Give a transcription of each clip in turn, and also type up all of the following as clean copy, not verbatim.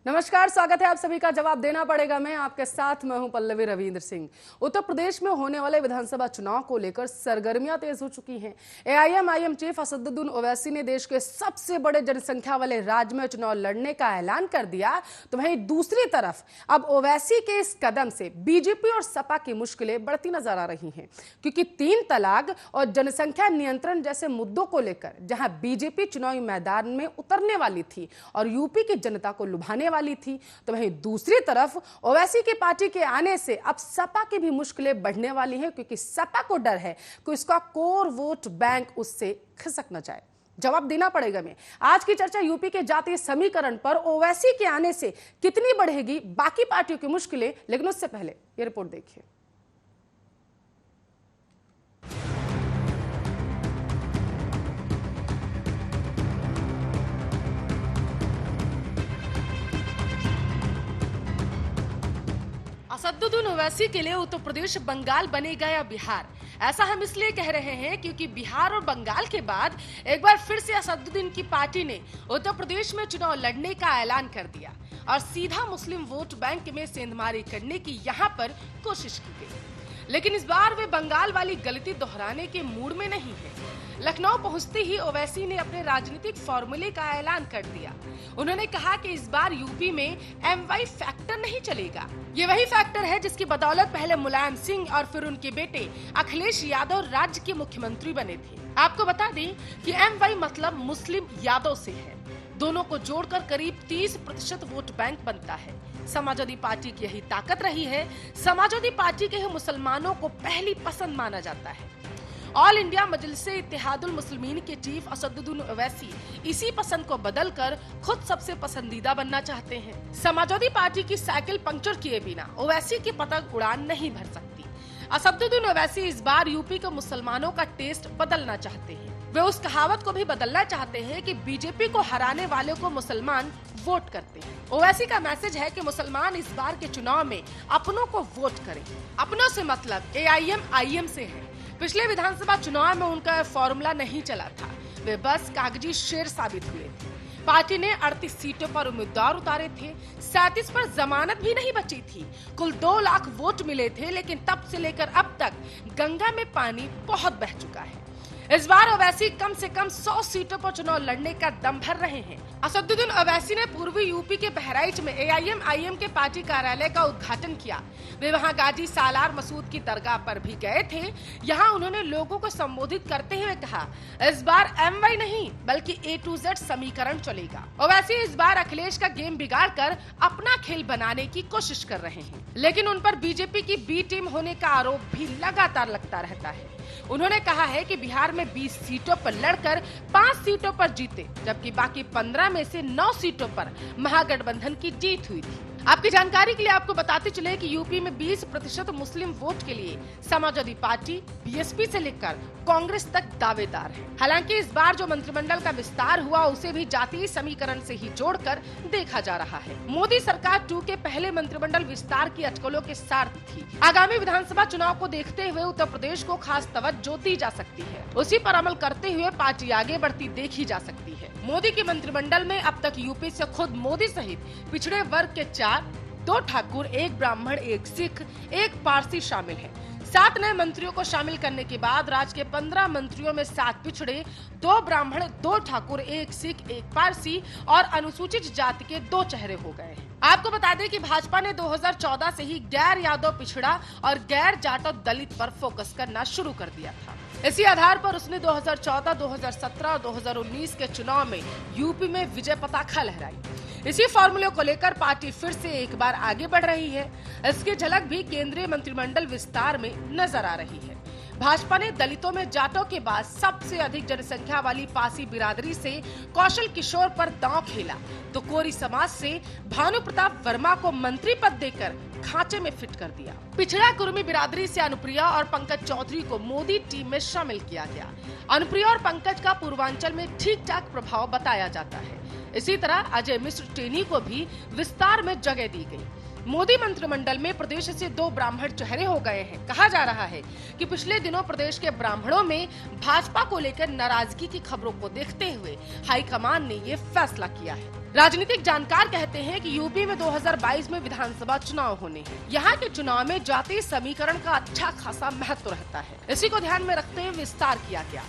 नमस्कार, स्वागत है आप सभी का। जवाब देना पड़ेगा मैं आपके साथ मैं हूं पल्लवी रविंद्र सिंह। उत्तर प्रदेश में होने वाले विधानसभा चुनाव को लेकर सरगर्मियां तेज हो चुकी हैं। एआईएमआईएम चीफ असदुद्दीन ओवैसी ने देश के सबसे बड़े जनसंख्या वाले राज्य में चुनाव लड़ने का ऐलान कर दिया, तो वहीं दूसरी तरफ अब ओवैसी के इस कदम से बीजेपी और सपा की मुश्किलें बढ़ती नजर आ रही हैं, क्योंकि 3 तलाक और जनसंख्या नियंत्रण जैसे मुद्दों को लेकर जहां बीजेपी चुनावी मैदान में उतरने वाली थी और यूपी की जनता को लुभाने वाली थी, तो वहीं दूसरी तरफ ओवैसी की पार्टी के आने से अब सपा की भी मुश्किलें बढ़ने वाली हैं, क्योंकि सपा को डर है कि उसका कोर वोट बैंक उससे खिसक न जाए। जवाब देना पड़ेगा मैं आज की चर्चा यूपी के जातीय समीकरण पर ओवैसी के आने से कितनी बढ़ेगी बाकी पार्टियों की मुश्किलें, लेकिन उससे पहले ये रिपोर्ट देखिए। असदुद्दीन ओवैसी के लिए उत्तर प्रदेश बंगाल बनेगा या बिहार, ऐसा हम इसलिए कह रहे हैं क्योंकि बिहार और बंगाल के बाद एक बार फिर से असदुद्दीन की पार्टी ने उत्तर प्रदेश में चुनाव लड़ने का ऐलान कर दिया और सीधा मुस्लिम वोट बैंक में सेंधमारी करने की यहाँ पर कोशिश की गई। लेकिन इस बार वे बंगाल वाली गलती दोहराने के मूड में नहीं है। लखनऊ पहुंचते ही ओवैसी ने अपने राजनीतिक फॉर्मूले का ऐलान कर दिया। उन्होंने कहा कि इस बार यूपी में एमवाई फैक्टर नहीं चलेगा। ये वही फैक्टर है जिसकी बदौलत पहले मुलायम सिंह और फिर उनके बेटे अखिलेश यादव राज्य के मुख्यमंत्री बने थे। आपको बता दें कि एमवाई मतलब मुस्लिम यादव से है। दोनों को जोड़कर करीब 30% वोट बैंक बनता है। समाजवादी पार्टी की यही ताकत रही है। समाजवादी पार्टी के ही मुसलमानों को पहली पसंद माना जाता है। ऑल इंडिया मजलिस इत्तेहादुल मुस्लिमीन के चीफ असदुद्दीन ओवैसी इसी पसंद को बदलकर खुद सबसे पसंदीदा बनना चाहते हैं। समाजवादी पार्टी की साइकिल पंक्चर किए बिना ओवैसी की पतंग उड़ान नहीं भर सकती। असदुद्दीन ओवैसी इस बार यूपी के मुसलमानों का टेस्ट बदलना चाहते हैं। वे उस कहावत को भी बदलना चाहते हैं कि बीजेपी को हराने वालों को मुसलमान वोट करते हैं। ओवैसी का मैसेज है कि मुसलमान इस बार के चुनाव में अपनों को वोट करें। अपनों से मतलब एआईएमआईएम से है। पिछले विधानसभा चुनाव में उनका फॉर्मूला नहीं चला था, वे बस कागजी शेर साबित हुए थे। पार्टी ने 38 सीटों पर उम्मीदवार उतारे थे, 37 पर जमानत भी नहीं बची थी। कुल 2 लाख वोट मिले थे, लेकिन तब से लेकर अब तक गंगा में पानी बहुत बह चुका है। इस बार ओवैसी कम से कम 100 सीटों पर चुनाव लड़ने का दम भर रहे हैं। असदुद्दीन ओवैसी ने पूर्वी यूपी के बहराइच में एआईएमआईएम के पार्टी कार्यालय का उद्घाटन किया। वे वहां गाजी सालार मसूद की दरगाह पर भी गए थे। यहां उन्होंने लोगों को संबोधित करते हुए कहा, इस बार एमवाई नहीं बल्कि A to Z समीकरण चलेगा। ओवैसी इस बार अखिलेश का गेम बिगाड़ कर अपना खेल बनाने की कोशिश कर रहे हैं, लेकिन उन पर बीजेपी की बी टीम होने का आरोप भी लगातार लगता रहता है। उन्होंने कहा है कि बिहार में 20 सीटों पर लड़कर 5 सीटों पर जीते, जबकि बाकी 15 में से 9 सीटों पर महागठबंधन की जीत हुई थी। आपकी जानकारी के लिए आपको बताते चले कि यूपी में 20% मुस्लिम वोट के लिए समाजवादी पार्टी बीएसपी से लेकर कांग्रेस तक दावेदार है। हालांकि इस बार जो मंत्रिमंडल का विस्तार हुआ उसे भी जातीय समीकरण से ही जोड़कर देखा जा रहा है। मोदी सरकार 2 के पहले मंत्रिमंडल विस्तार की अटकलों के साथ थी। आगामी विधानसभा चुनाव को देखते हुए उत्तर प्रदेश को खास तवज्जो दी जा सकती है। उसी पर अमल करते हुए पार्टी आगे बढ़ती देखी जा सकती है। मोदी के मंत्रिमंडल में अब तक यूपी से खुद मोदी सहित पिछड़े वर्ग के 4, 2 ठाकुर, 1 ब्राह्मण, 1 सिख, 1 पारसी शामिल है। 7 नए मंत्रियों को शामिल करने के बाद राज्य के 15 मंत्रियों में 7 पिछड़े, 2 ब्राह्मण, 2 ठाकुर, 1 सिख, 1 पारसी और अनुसूचित जाति के 2 चेहरे हो गए हैं। आपको बता दें कि भाजपा ने 2014 से ही गैर यादव पिछड़ा और गैर जाटव दलित पर फोकस करना शुरू कर दिया था। इसी आधार पर उसने 2014, 2017 और 2019 के चुनाव में यूपी में विजय पताका लहराई। इसी फॉर्मूले को लेकर पार्टी फिर से एक बार आगे बढ़ रही है। इसकी झलक भी केंद्रीय मंत्रिमंडल विस्तार में नजर आ रही है। भाजपा ने दलितों में जाटों के बाद सबसे अधिक जनसंख्या वाली पासी बिरादरी से कौशल किशोर पर दांव खेला, तो कोरी समाज से भानु प्रताप वर्मा को मंत्री पद देकर खांचे में फिट कर दिया। पिछड़ा कुर्मी बिरादरी से अनुप्रिया और पंकज चौधरी को मोदी टीम में शामिल किया गया। अनुप्रिया और पंकज का पूर्वांचल में ठीक ठाक प्रभाव बताया जाता है। इसी तरह अजय मिश्र टेनी को भी विस्तार में जगह दी गई। मोदी मंत्रिमंडल में प्रदेश से 2 ब्राह्मण चेहरे हो गए हैं। कहा जा रहा है कि पिछले दिनों प्रदेश के ब्राह्मणों में भाजपा को लेकर नाराजगी की खबरों को देखते हुए हाईकमान ने ये फैसला किया है। राजनीतिक जानकार कहते हैं कि यूपी में 2022 में विधानसभा चुनाव होने हैं। यहाँ के चुनाव में जातीय समीकरण का अच्छा खासा महत्व रहता है। इसी को ध्यान में रखते हुए विस्तार किया गया।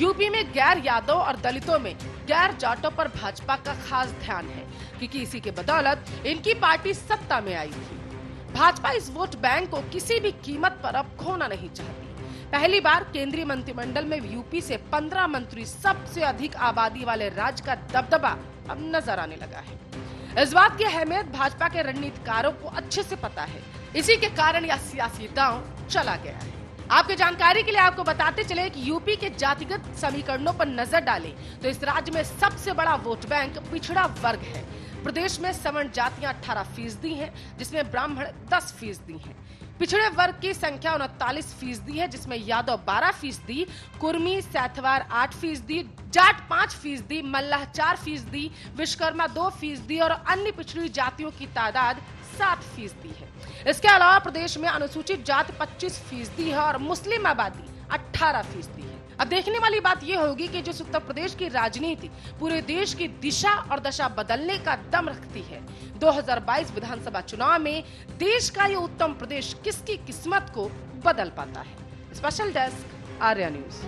यूपी में गैर यादव और दलितों में गैर जाटों पर भाजपा का खास ध्यान है, क्योंकि इसी के बदौलत इनकी पार्टी सत्ता में आई थी। भाजपा इस वोट बैंक को किसी भी कीमत पर अब खोना नहीं चाहती। पहली बार केंद्रीय मंत्रिमंडल में यूपी से 15 मंत्री, सबसे अधिक आबादी वाले राज्य का दबदबा अब नजर आने लगा है। इस बात की अहमियत भाजपा के रणनीतिकारों को अच्छे से पता है। इसी के कारण यह सियासी दांव चला गया है। आपकी जानकारी के लिए आपको बताते चले कि यूपी के जातिगत समीकरणों पर नजर डालें तो इस राज्य में सबसे बड़ा वोट बैंक पिछड़ा वर्ग है। प्रदेश में सवर्ण जातियां 18% हैं, जिसमें ब्राह्मण 10% हैं। पिछड़े वर्ग की संख्या 39% है, जिसमें यादव 12%, कुर्मी सैथवार 8%, जाट 5%, मल्लाह 4%, विश्वकर्मा 2% और अन्य पिछड़ी जातियों की तादाद 7% है। इसके अलावा प्रदेश में अनुसूचित जाति 25% है और मुस्लिम आबादी 18% है। अब देखने वाली बात यह होगी कि जिस उत्तर प्रदेश की राजनीति पूरे देश की दिशा और दशा बदलने का दम रखती है, 2022 विधानसभा चुनाव में देश का ये उत्तम प्रदेश किसकी किस्मत को बदल पाता है। Special desk, Arya news.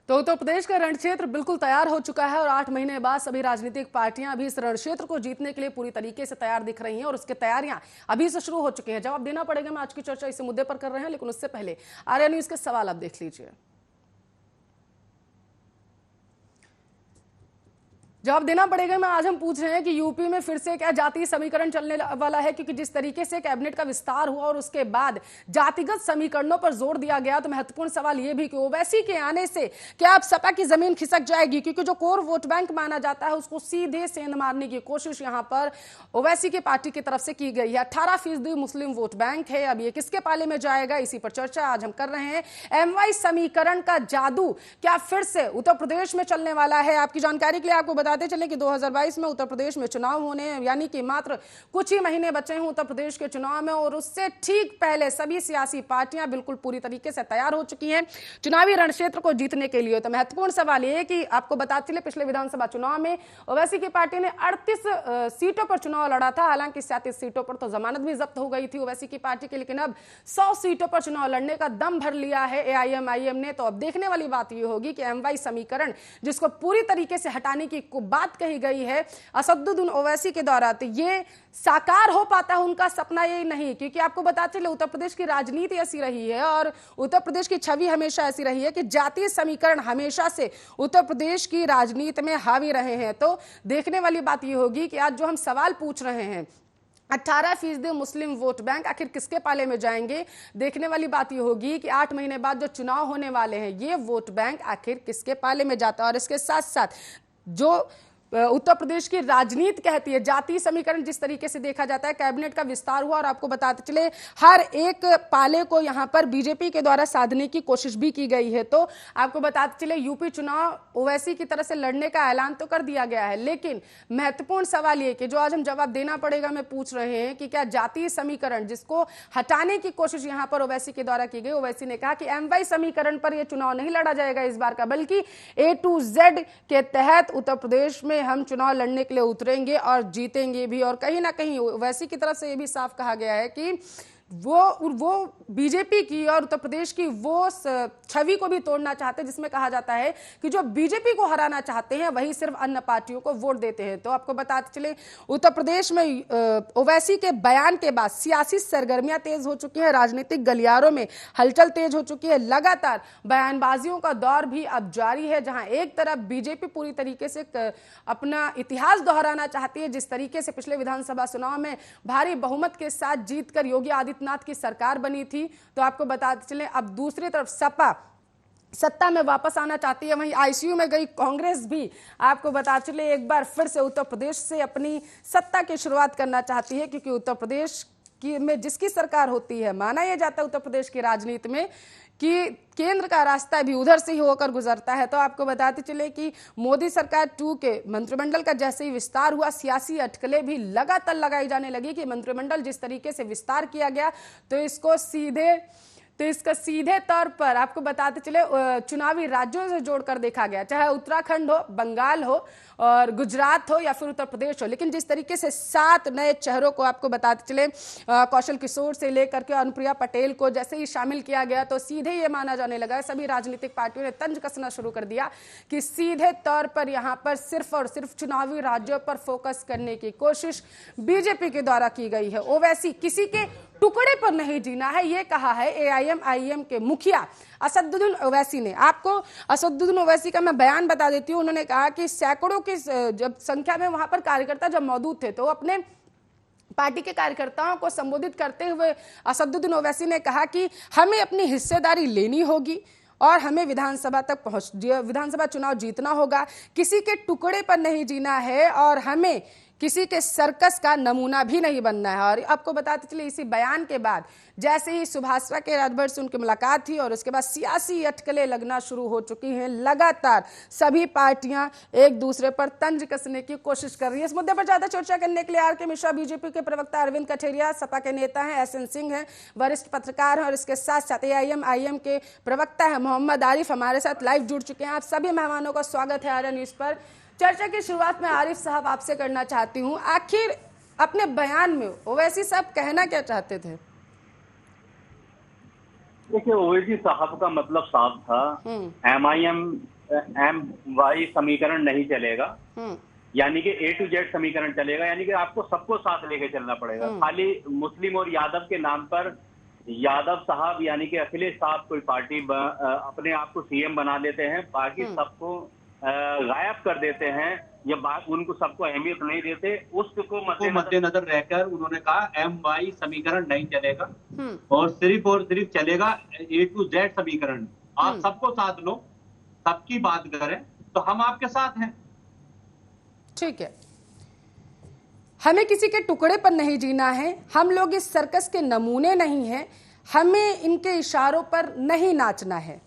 तो उत्तर प्रदेश का रण क्षेत्र बिल्कुल तैयार हो चुका है और 8 महीने बाद सभी राजनीतिक पार्टियां भी इस रण क्षेत्र को जीतने के लिए पूरी तरीके से तैयार दिख रही हैं और उसकी तैयारियां अभी से शुरू हो चुकी हैं। जवाब देना पड़ेगा, मैं आज की चर्चा इस मुद्दे पर कर रहे हैं, लेकिन उससे पहले आर्या न्यूज के सवाल आप देख लीजिए। जवाब देना पड़ेगा मैं आज हम पूछ रहे हैं कि यूपी में फिर से क्या जातीय समीकरण चलने वाला है, क्योंकि जिस तरीके से कैबिनेट का विस्तार हुआ और उसके बाद जातिगत समीकरणों पर जोर दिया गया, तो महत्वपूर्ण सवाल यह भी कि ओवैसी के आने से क्या अब सपा की जमीन खिसक जाएगी, क्योंकि जो कोर वोट बैंक माना जाता है उसको सीधे सेंध मारने की कोशिश यहां पर ओवैसी की पार्टी की तरफ से की गई है। 18% मुस्लिम वोट बैंक है। अब ये किसके पाले में जाएगा, इसी पर चर्चा आज हम कर रहे हैं। एमवाई समीकरण का जादू क्या फिर से उत्तर प्रदेश में चलने वाला है? आपकी जानकारी के लिए आपको बताते चले कि 2022 में उत्तर प्रदेश में चुनाव होने हैं, यानी कि मात्र कुछ ही महीने बचे हैं उत्तर प्रदेश के चुनाव में, और उससे ठीक पहले सभी सियासी पार्टियां बिल्कुल पूरी तरीके से तैयार हो चुकी हैं चुनावी रण क्षेत्र को जीतने के लिए। तो महत्वपूर्ण सवाल यह है कि आपको बताते चले पिछले विधानसभा चुनाव में ओवैसी की पार्टी ने 38 सीटों पर चुनाव लड़ा था। हालांकि 37 सीटों पर तो जमानत भी जब्त हो गई थी ओवैसी की पार्टी की, लेकिन अब 100 सीटों पर चुनाव लड़ने का दम भर लिया है एआईएमआईएम ने। तो अब देखने वाली बात यह होगी कि एमवाई समीकरण जिसको पूरी तरीके से हटाने की बात कही गई है असदुद्दीन ओवैसी के द्वारा, तो ये साकार हो पाता है उनका सपना यही नहीं, क्योंकि आपको बताते चले उत्तर प्रदेश की राजनीति ऐसी रही है और उत्तर प्रदेश की छवि हमेशा ऐसी रही है कि जातीय समीकरण हमेशा से उत्तर प्रदेश की राजनीति में हावी रहे हैं। तो देखने वाली बात यह होगी कि आज जो हम सवाल पूछ रहे हैं 18% मुस्लिम वोट बैंक आखिर किसके पाले में जाएंगे, देखने वाली बात यह होगी कि 8 महीने बाद जो चुनाव होने वाले हैं ये वोट बैंक आखिर किसके पाले में जाता है। और इसके साथ साथ जो उत्तर प्रदेश की राजनीति कहती है, जातीय समीकरण जिस तरीके से देखा जाता है, कैबिनेट का विस्तार हुआ और आपको बताते चले हर एक पाले को यहां पर बीजेपी के द्वारा साधने की कोशिश भी की गई है। तो आपको बताते चले यूपी चुनाव ओवैसी की तरह से लड़ने का ऐलान तो कर दिया गया है, लेकिन महत्वपूर्ण सवाल ये कि जो आज हम जवाब देना पड़ेगा मैं पूछ रहे हैं कि क्या जातीय समीकरण जिसको हटाने की कोशिश यहां पर ओवैसी के द्वारा की गई, ओवैसी ने कहा कि एमवाई समीकरण पर यह चुनाव नहीं लड़ा जाएगा इस बार का, बल्कि A to Z के तहत उत्तर प्रदेश में हम चुनाव लड़ने के लिए उतरेंगे और जीतेंगे भी। और कहीं ना कहीं ओवैसी की तरफ से यह भी साफ कहा गया है कि वो बीजेपी की और उत्तर प्रदेश की वो छवि को भी तोड़ना चाहते हैं जिसमें कहा जाता है कि जो बीजेपी को हराना चाहते हैं वही सिर्फ अन्य पार्टियों को वोट देते हैं। तो आपको बताते चले उत्तर प्रदेश में ओवैसी के बयान के बाद सियासी सरगर्मियां तेज हो चुकी हैं, राजनीतिक गलियारों में हलचल तेज हो चुकी है। लगातार बयानबाजियों का दौर भी अब जारी है, जहां एक तरफ बीजेपी पूरी तरीके से अपना इतिहास दोहराना चाहती है, जिस तरीके से पिछले विधानसभा चुनाव में भारी बहुमत के साथ जीतकर योगी आदित्यनाथ की सरकार बनी थी। तो आपको बताते चले अब दूसरी तरफ सपा सत्ता में वापस आना चाहती है। वहीं आईसीयू में गई कांग्रेस भी आपको बता चले एक बार फिर से उत्तर प्रदेश से अपनी सत्ता की शुरुआत करना चाहती है, क्योंकि उत्तर प्रदेश की में जिसकी सरकार होती है, माना यह जाता है उत्तर प्रदेश की राजनीति में कि केंद्र का रास्ता भी उधर से ही होकर गुजरता है। तो आपको बताते चले कि मोदी सरकार 2 के मंत्रिमंडल का जैसे ही विस्तार हुआ, सियासी अटकलें भी लगातार लगाई जाने लगी कि मंत्रिमंडल जिस तरीके से विस्तार किया गया तो इसका सीधे तौर पर आपको बताते चले चुनावी राज्यों से जोड़कर देखा गया, चाहे उत्तराखंड हो, बंगाल हो और गुजरात हो या फिर उत्तर प्रदेश हो। लेकिन जिस तरीके से 7 नए चेहरों को आपको बताते चले कौशल किशोर से लेकर के अनुप्रिया पटेल को जैसे ही शामिल किया गया, तो सीधे ये माना जाने लगा, सभी राजनीतिक पार्टियों ने तंज कसना शुरू कर दिया कि सीधे तौर पर यहाँ पर सिर्फ और सिर्फ चुनावी राज्यों पर फोकस करने की कोशिश बीजेपी के द्वारा की गई है। ओवैसी किसी के टुकड़े पर नहीं जीना है, ये कहा है एआईएम के मुखिया असदुद्दीन ओवैसी ने। आपको असदुद्दीन ओवैसी का मैं बयान बता देती हूँ। उन्होंने कहा कि सैकड़ों की जब संख्या में वहां पर कार्यकर्ता जब मौजूद थे, तो अपने पार्टी के कार्यकर्ताओं को संबोधित करते हुए असदुद्दीन ओवैसी ने कहा कि हमें अपनी हिस्सेदारी लेनी होगी और हमें विधानसभा चुनाव जीतना होगा, किसी के टुकड़े पर नहीं जीना है और हमें किसी के सर्कस का नमूना भी नहीं बनना है। और आपको बताते चले इसी बयान के बाद जैसे ही सुभाषवा के राजभर से उनकी मुलाकात थी और उसके बाद सियासी अटकलें लगना शुरू हो चुकी हैं। लगातार सभी पार्टियां एक दूसरे पर तंज कसने की कोशिश कर रही है। इस मुद्दे पर ज्यादा चर्चा करने के लिए आर.के. मिश्रा, बीजेपी के प्रवक्ता अरविंद कठेरिया, सपा के नेता हैं एस.एन. सिंह हैं, वरिष्ठ पत्रकार हैं, और इसके साथ साथ एआईएम के प्रवक्ता है मोहम्मद आरिफ हमारे साथ लाइव जुड़ चुके हैं। आप सभी मेहमानों का स्वागत है आर्या न्यूज पर। चर्चा की शुरुआत में आरिफ साहब आपसे करना चाहती हूं, आखिर अपने बयान में ओवैसी साहब कहना क्या चाहते थे? देखिए, ओवैसी साहब का मतलब साफ था, MIM-MY समीकरण नहीं चलेगा, यानी कि A to Z समीकरण चलेगा, यानी कि आपको सबको साथ लेके चलना पड़ेगा। खाली मुस्लिम और यादव के नाम पर यादव साहब यानी कि अखिलेश साहब कोई पार्टी अपने आप को सीएम बना देते हैं, बाकी सबको गायब कर देते हैं, या उनको सबको अहमियत नहीं देते, उसको मद्देनजर रहकर उन्होंने कहा MY समीकरण नहीं चलेगा और सिर्फ चलेगा A to Z समीकरण। आप सबको साथ लो, सबकी बात करें तो हम आपके साथ हैं। ठीक है, हमें किसी के टुकड़े पर नहीं जीना है, हम लोग इस सर्कस के नमूने नहीं हैं, हमें इनके इशारों पर नहीं नाचना है।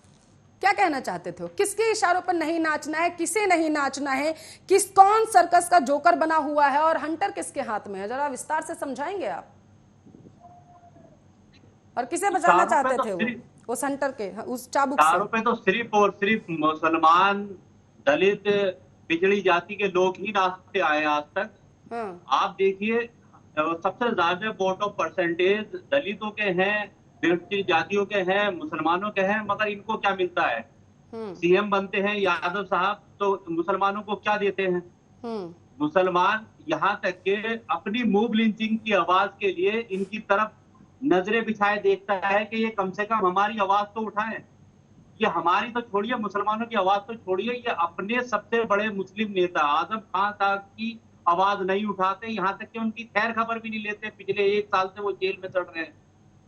क्या कहना चाहते थे? किसके इशारों पर नहीं नाचना है, किसे नहीं नाचना है, कौन सर्कस का जोकर बना हुआ है और हंटर किसके हाथ में है? जरा विस्तार से समझाएंगे आप। और किसे बचाना चाहते थे वो उस हंटर के, उस चाबुक से? पे तो सिर्फ और सिर्फ मुसलमान, दलित, पिछड़ी जाति के लोग ही नाचते आए आज तक। आप देखिए, सबसे ज्यादा वोट ऑफ परसेंटेज दलितों के हैं, जातियों के हैं, मुसलमानों के हैं, मगर इनको क्या मिलता है? सीएम बनते हैं यादव साहब तो मुसलमानों को क्या देते हैं? मुसलमान यहाँ तक के अपनी मूव लिंचिंग की आवाज के लिए इनकी तरफ नजरें बिछाए देखता है कि ये कम से कम हमारी आवाज तो उठाएं। ये हमारी तो छोड़िए, मुसलमानों की आवाज तो छोड़िए, ये अपने सबसे बड़े मुस्लिम नेता आजम खान साहब की आवाज नहीं उठाते, यहाँ तक कि उनकी खैर खबर भी नहीं लेते। पिछले 1 साल से वो जेल में चढ़ रहे हैं,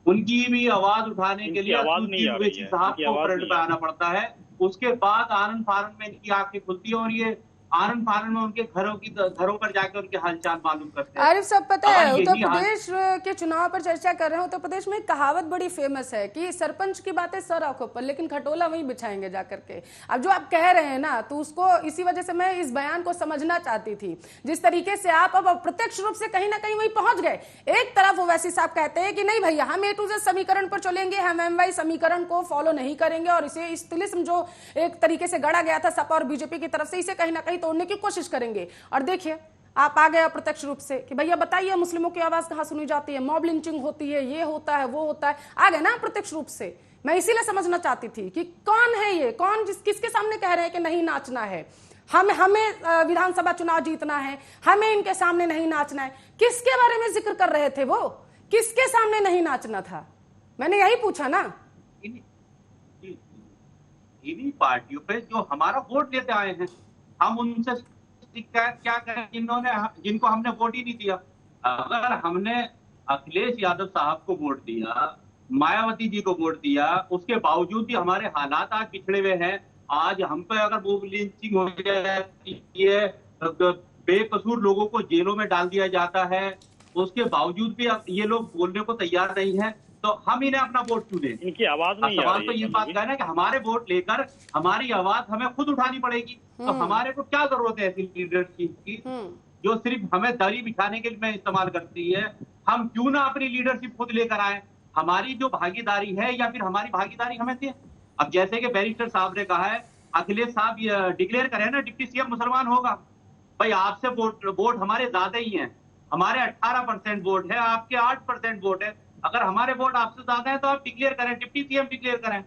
उनकी भी आवाज उठाने के लिए साहब को फ्रंट पे आना पड़ता है। उसके बाद आनंद फानन में इनकी आंखें खुलती है और ये आनंद फानन में उनके घरों पर जाकर उनके हालचाल मालूम करते हैं। आरिफ साहब, पता है उत्तर प्रदेश के चुनाव पर चर्चा कर रहे हैं। उत्तर प्रदेश में कहावत बड़ी फेमस है कि सरपंच की बातें सर आंखों पर, लेकिन खटोला वहीं बिछाएंगे जाकर के। अब जो आप कह रहे हैं ना, तो उसको इसी वजह से मैं इस बयान को समझना चाहती थी। जिस तरीके से आप अब अप्रत्यक्ष रूप से कहीं ना कहीं वहीं पहुंच गए। एक तरफ ओवैसी साहब कहते हैं कि नहीं भैया, हम A to Z समीकरण पर चलेंगे, हम MY समीकरण को फॉलो नहीं करेंगे, और इसे इस तिलिस्म जो एक तरीके से गढ़ा गया था सपा और बीजेपी की तरफ से, इसे कहीं ना कहीं तोड़ने की कोशिश करेंगे। और देखिए, आप आ गए अप्रत्यक्ष रूप से कि भैया बताइए मुस्लिमों की आवाज कहां सुनी जाती है, मॉब लिंचिंग होती है, ये होता है, वो होता है। आ गए ना अप्रत्यक्ष रूप से। मैं इसीलिए समझना चाहती थी कि कौन है ये, कौन किसके सामने कह रहे हैं कि नहीं नाचना है, हमें विधानसभा चुनाव जीतना है, हमें इनके सामने नहीं नाचना है। किसके बारे में जिक्र कर रहे थे वो? किसके सामने नहीं नाचना था? मैंने यही पूछा ना। इन्हीं पार्टियों पे जो हमारा वोट लेते आए हैं, हम उनसे क्या करें जिनको हमने वोट ही नहीं दिया। अगर हमने अखिलेश यादव साहब को वोट दिया मायावती जी को वोट दिया, उसके बावजूद भी हमारे हालात आज पिछड़े हुए हैं। आज हम पे अगर वो लिंचिंग हो जाती है, बेकसूर लोगों को जेलों में डाल दिया जाता है, उसके बावजूद भी ये लोग बोलने को तैयार नहीं है, तो हम इन्हें अपना वोट क्यों दें? इनकी आवाज नहीं आ सवाल रही तो है। ये बात का है ना कि हमारे वोट लेकर हमारी आवाज हमें खुद उठानी पड़ेगी। तो हमारे को क्या जरूरत है ऐसी लीडरशिप की जो सिर्फ हमें दरी बिछाने के लिए इस्तेमाल करती है? हम क्यों ना अपनी लीडरशिप खुद लेकर आए? हमारी जो भागीदारी है या फिर हमारी भागीदारी हमें दें। अब जैसे कि बैरिस्टर साहब ने कहा है, अखिलेश साहब डिक्लेयर करें ना डिप्टी सीएम मुसलमान होगा। भाई आपसे वोट हमारे ज्यादा ही हैं, हमारे 18% वोट है, आपके 8% वोट है। अगर हमारे वोट आपसे ज्यादा है तो आप डिक्लेयर करें, डिप्टी सीएम डिक्लेयर करें।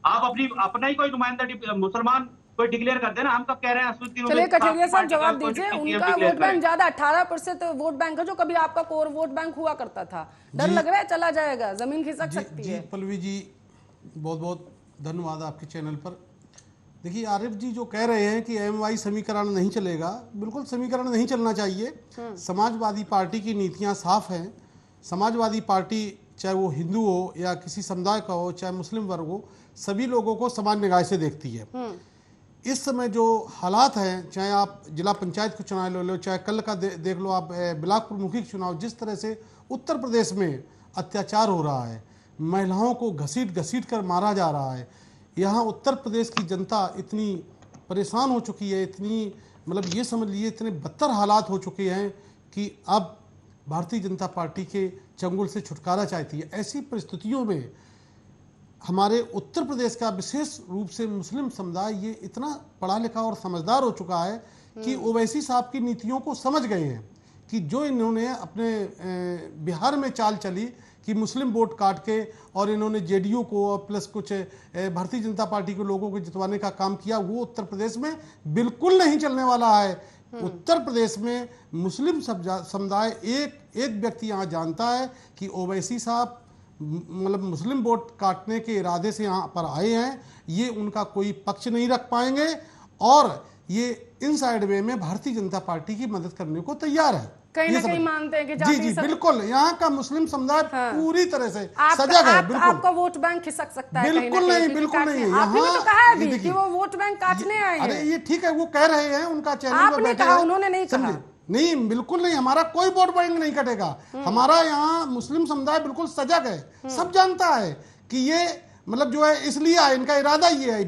आप अपना ही कोई नुमाइंदा मुसलमान कोई डिक्लेयर कर देना। हम कब कह रहे हैं चलिए कचौरिया साहब जवाब दीजिए, उनका वोट बैंक ज्यादा 18% वोट बैंक है जो कभी आपका कोर वोट बैंक हुआ करता था। डर लग रहा है चला जाएगा, जमीन खिसक सकती है। पल्लवी जी बहुत बहुत धन्यवाद आपके चैनल पर। देखिए आरिफ जी जो कह रहे हैं कि एमवाई समीकरण नहीं चलेगा, बिल्कुल समीकरण नहीं चलना चाहिए। समाजवादी पार्टी की नीतियां साफ हैं। समाजवादी पार्टी चाहे वो हिंदू हो या किसी समुदाय का हो, चाहे मुस्लिम वर्ग हो, सभी लोगों को समान निगाह से देखती है। इस समय जो हालात हैं, चाहे आप जिला पंचायत के चुनाव ले लो, चाहे कल का देख लो आप ब्लॉक प्रमुखी के चुनाव, जिस तरह से उत्तर प्रदेश में अत्याचार हो रहा है, महिलाओं को घसीट घसीट कर मारा जा रहा है। यहाँ उत्तर प्रदेश की जनता इतनी परेशान हो चुकी है, इतनी मतलब ये समझ लीजिए इतने बदतर हालात हो चुके हैं कि अब भारतीय जनता पार्टी के चंगुल से छुटकारा चाहती है। ऐसी परिस्थितियों में हमारे उत्तर प्रदेश का विशेष रूप से मुस्लिम समुदाय ये इतना पढ़ा लिखा और समझदार हो चुका है कि ओवैसी साहब की नीतियों को समझ गए हैं कि जो इन्होंने अपने बिहार में चाल चली कि मुस्लिम वोट काट के और इन्होंने जेडीयू को और प्लस कुछ भारतीय जनता पार्टी के लोगों को जितवाने का काम किया, वो उत्तर प्रदेश में बिल्कुल नहीं चलने वाला है। उत्तर प्रदेश में मुस्लिम समुदाय एक व्यक्ति यहाँ जानता है कि ओवैसी साहब मतलब मुस्लिम वोट काटने के इरादे से यहाँ पर आए हैं, ये उनका कोई पक्ष नहीं रख पाएंगे और ये इनसाइड वे में भारतीय जनता पार्टी की मदद करने को तैयार है। कहीं ना कहीं मानते हैं कि जी बिल्कुल यहाँ का मुस्लिम समुदाय पूरी तरह से सजग है। बिल्कुल आपका वोट बैंक खिसक सकता है। बिल्कुल नहीं, बिल्कुल नहीं। आपने तो कहा है अभी कि वो वोट बैंक काटने आए हैं। अरे ये ठीक है, वो कह रहे हैं, उनका चैनल आपने बैठे कहा, उन्होंने नहीं कहा। नहीं बिल्कुल नहीं, हमारा कोई वोट बैंक नहीं कटेगा। हमारा यहाँ मुस्लिम समुदाय बिल्कुल सजग है, सब जानता है कि ये मतलब जो है इसलिए आए, इनका इरादा ये है।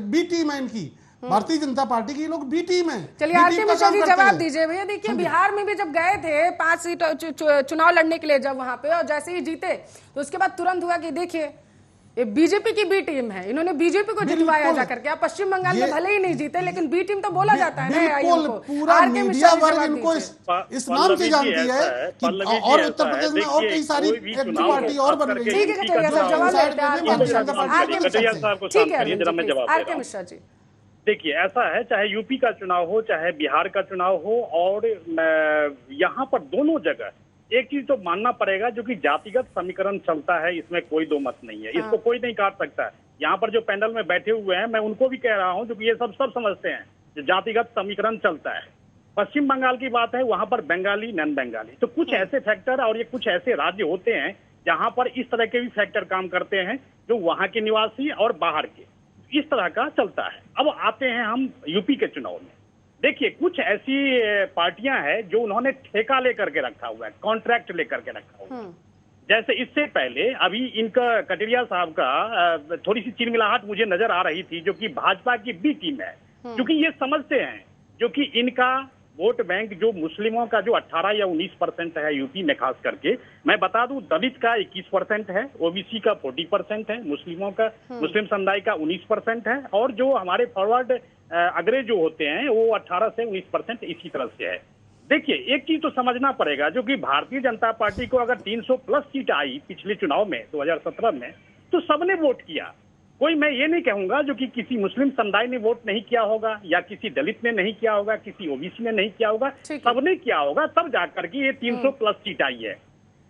बी टीम है इनकी, भारतीय जनता पार्टी की लोग बी टीम है। चलिए आरती मिश्रा जी जवाब दीजिए भैया। देखिए बिहार में भी जब गए थे 5 सीट चुनाव लड़ने के लिए जब वहां पे, और जैसे ही जीते तो उसके बाद तुरंत हुआ कि देखिए ये बीजेपी की बी टीम है, इन्होंने बीजेपी को जितवाया जाकर के। आप पश्चिम बंगाल में भले ही नहीं जीते लेकिन बी टीम तो बोला जाता है ना। बिल्कुल पूरा मीडिया वर्ग इनको इस नाम से जानती है कि और उत्तर प्रदेश में और कई सारी पार्टी और बन रही है। ठीक है जवाब आरके मिश्रा जी। देखिए ऐसा है, चाहे यूपी का चुनाव हो चाहे बिहार का चुनाव हो, और यहाँ पर दोनों जगह एक चीज तो मानना पड़ेगा, जो कि जातिगत समीकरण चलता है, इसमें कोई दो मत नहीं है। इसको कोई नहीं काट सकता है। यहाँ पर जो पैनल में बैठे हुए हैं, मैं उनको भी कह रहा हूँ, जो कि ये सब समझते हैं जो जातिगत समीकरण चलता है। पश्चिम बंगाल की बात है, वहां पर बंगाली नॉन बंगाली, तो कुछ ऐसे फैक्टर और ये कुछ ऐसे राज्य होते हैं जहां पर इस तरह के भी फैक्टर काम करते हैं, जो वहां के निवासी और बाहर के, इस तरह का चलता है। अब आते हैं हम यूपी के चुनाव में। देखिए कुछ ऐसी पार्टियां हैं जो उन्होंने ठेका लेकर के रखा हुआ है, कॉन्ट्रैक्ट लेकर के रखा हुआ है। जैसे इससे पहले अभी इनका कटरिया साहब का थोड़ी सी चिलमिलाहट मुझे नजर आ रही थी, जो कि भाजपा की बी टीम है, क्योंकि ये समझते हैं जो कि इनका वोट बैंक जो मुस्लिमों का जो 18 या 19% है यूपी में, खास करके मैं बता दूं दलित का 21% है, ओबीसी का 40% है, मुस्लिमों का मुस्लिम समुदाय का 19% है, और जो हमारे फॉरवर्ड अग्रे जो होते हैं वो 18 से 19% इसी तरह से है। देखिए एक चीज तो समझना पड़ेगा, जो कि भारतीय जनता पार्टी को अगर 300 प्लस सीट आई पिछले चुनाव में 2017 में, तो सबने वोट किया। कोई मैं ये नहीं कहूंगा जो कि किसी मुस्लिम समुदाय ने वोट नहीं किया होगा, या किसी दलित ने नहीं किया होगा, किसी ओबीसी ने नहीं किया होगा, सबने किया होगा, तब जाकर के ये 300 प्लस सीट आई है।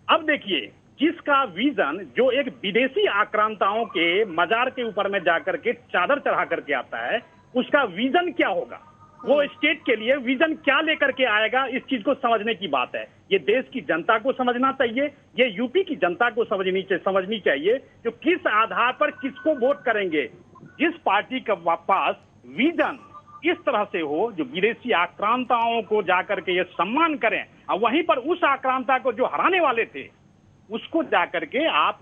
अब देखिए जिसका विजन जो एक विदेशी आक्रांताओं के मजार के ऊपर में जाकर के चादर चढ़ा करके आता है, उसका विजन क्या होगा? वो स्टेट के लिए विजन क्या लेकर के आएगा, इस चीज को समझने की बात है। ये देश की जनता को समझना चाहिए, ये यूपी की जनता को समझनी चाहिए जो किस आधार पर किसको वोट करेंगे। जिस पार्टी का पास विजन इस तरह से हो जो विदेशी आक्रांताओं को जाकर के ये सम्मान करें, और वहीं पर उस आक्रांता को जो हराने वाले थे उसको जाकर के आप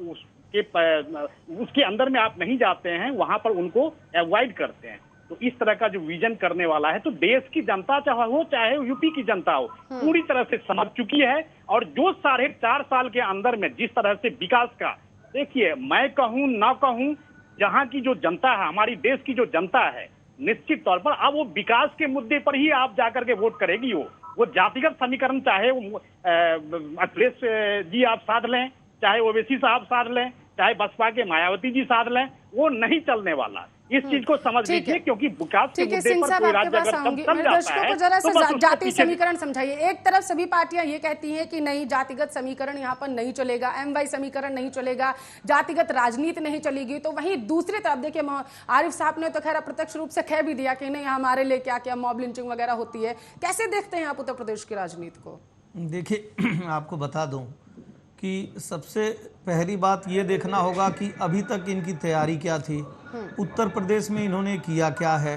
उसके अंदर में आप नहीं जाते हैं, वहां पर उनको अवॉइड करते हैं। तो इस तरह का जो विजन करने वाला है, तो देश की जनता चाहे यूपी की जनता हो, पूरी तरह से समझ चुकी है। और जो 4.5 साल के अंदर में जिस तरह से विकास का, देखिए मैं कहूं ना कहूं, जहां की जो जनता है, हमारी देश की जो जनता है, निश्चित तौर पर अब वो विकास के मुद्दे पर ही आप जाकर के वोट करेगी। वो जातिगत समीकरण चाहे अखिलेश जी आप साध लें, चाहे ओवैसी साहब साध लें, चाहे बसपा के मायावती जी साध लें, वो नहीं चलने वाला। इस चीज को समझ लीजिए, क्योंकि विकास के मुद्दे पर कोई राज्य अगर समझ जाता है, जरा सा जाति समीकरण समझाइए। एक तरफ सभी पार्टियां ये कहती हैं कि नहीं, जातिगत समीकरण यहाँ पर नहीं चलेगा, MY समीकरण नहीं चलेगा, जातिगत राजनीति नहीं चलेगी। तो वहीं दूसरी तरफ देखिए, आरिफ साहब ने तो खैर अप्रत्यक्ष रूप से कह भी दिया कि नहीं, हमारे लिए क्या क्या मॉब लिंचिंग वगैरह होती है। कैसे देखते हैं आप उत्तर प्रदेश की राजनीति को? देखिए आपको बता दूं कि सबसे पहली बात ये देखना होगा कि अभी तक इनकी तैयारी क्या थी, उत्तर प्रदेश में इन्होंने किया क्या है,